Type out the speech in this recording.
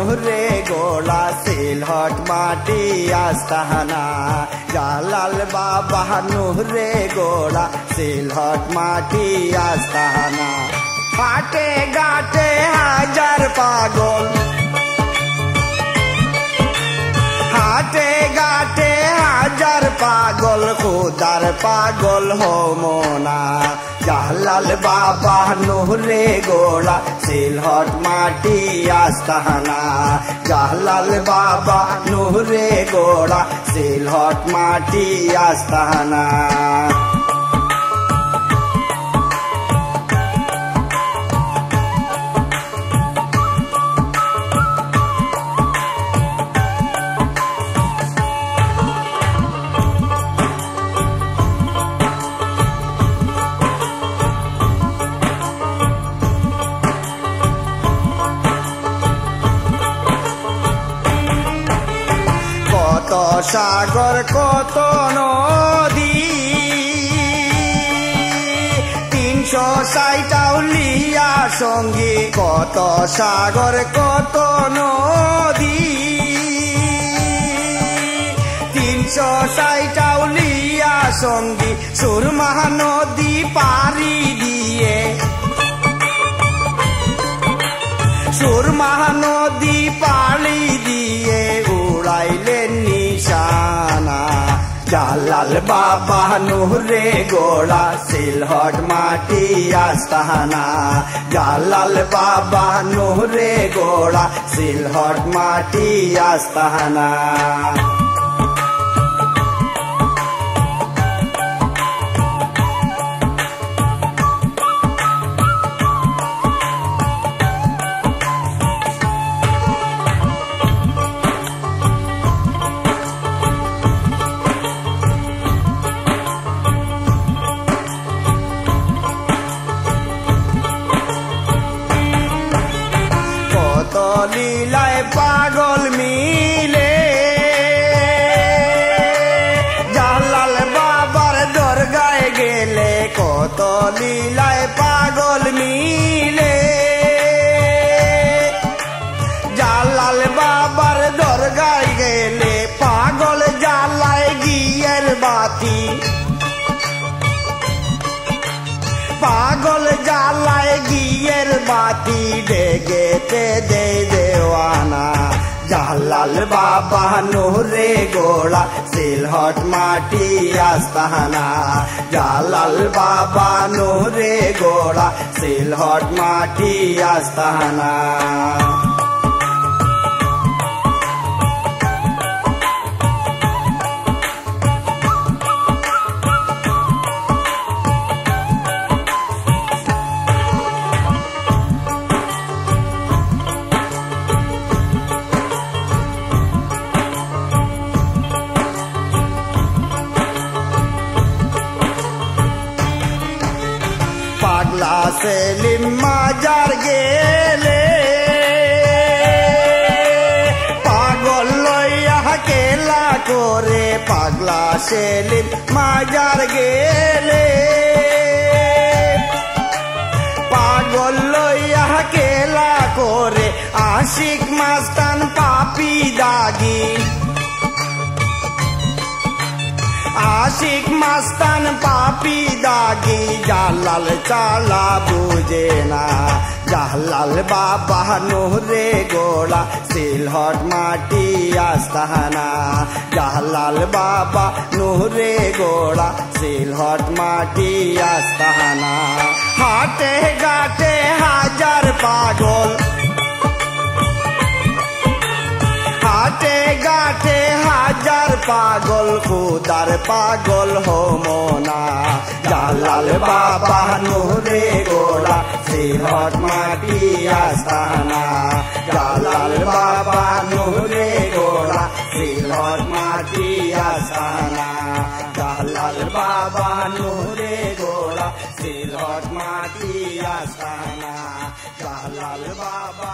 নুরে গোলা সিলহট মাটি আস্তানা জালাল বাবা নুরে গোলা সিলহট মাটি আস্তানা হাটে ঘাটে হাজার পাগল হাটে ঘাটে হাজার পাগল খুদার পাগল হো মোনা জালাল বাবা নুরে গোলা সিলহট মাটি আস্তানা জালাল বাবা নুরে গোলা সিলহট মাটি আস্তানা কত সাগর কত নদী 360 আউলিয়া সঙ্গী কত সাগর কত নদী 360 আউলিয়া সঙ্গী সুরমা নদী পারি দিয়ে সুরমা নদী পাড়ি দিয়ে উড়াইলেন নিশানা জালাল বাবা নুরে গোলা সিলহট মাটি আস্তানা জালাল বাবা নুরে গোলা সিলহট মাটি আস্তানা লীলায় পাগল মিলে জালাল বাবার দরগায় গেলে কত লীলায় পাগল মিলে জালাল বাবার দরগায় গেলে পাগল জ্বালায় ঘিয়ের বাতি পাগল জ্বালায় ঘিয়ের বাতি ডেগেতে দে দেওয়ানা জালাল বাবা নুরে গোলা সিলহট মাটি আস্তানা জালাল বাবা নুরে গোলা সিলহট মাটি আস্তানা পাগলা সেলিম মাজার গেলে পাগল লইয়া কেলা করে পাগলা সেলিম মাজার গেলে পাগল লইয়া কেলা করে আশিক মাস্তান পাপি দাগি আশিক মাস্তান পাপি দাগি জালাল চালা বুঝে না জালাল বাবা নুরে গোলা সিলহট মাটি আস্তানা জালাল বাবা নুরে গোলা সিলহট মাটি আস্তানা হাটে ঘাটে হাজার পাগল হাটে ঘাটে হাজার পাগল খুদার পাগল হো মোনা জালাল বাবা নুরে গোলা সিলহট মাটি আস্তানা জালাল বাবা নুরে গোলা সিলহট মাটি আস্তানা জালাল বাবা নুরে গোলা সিলহট মাটি আস্তানা জালাল বাবা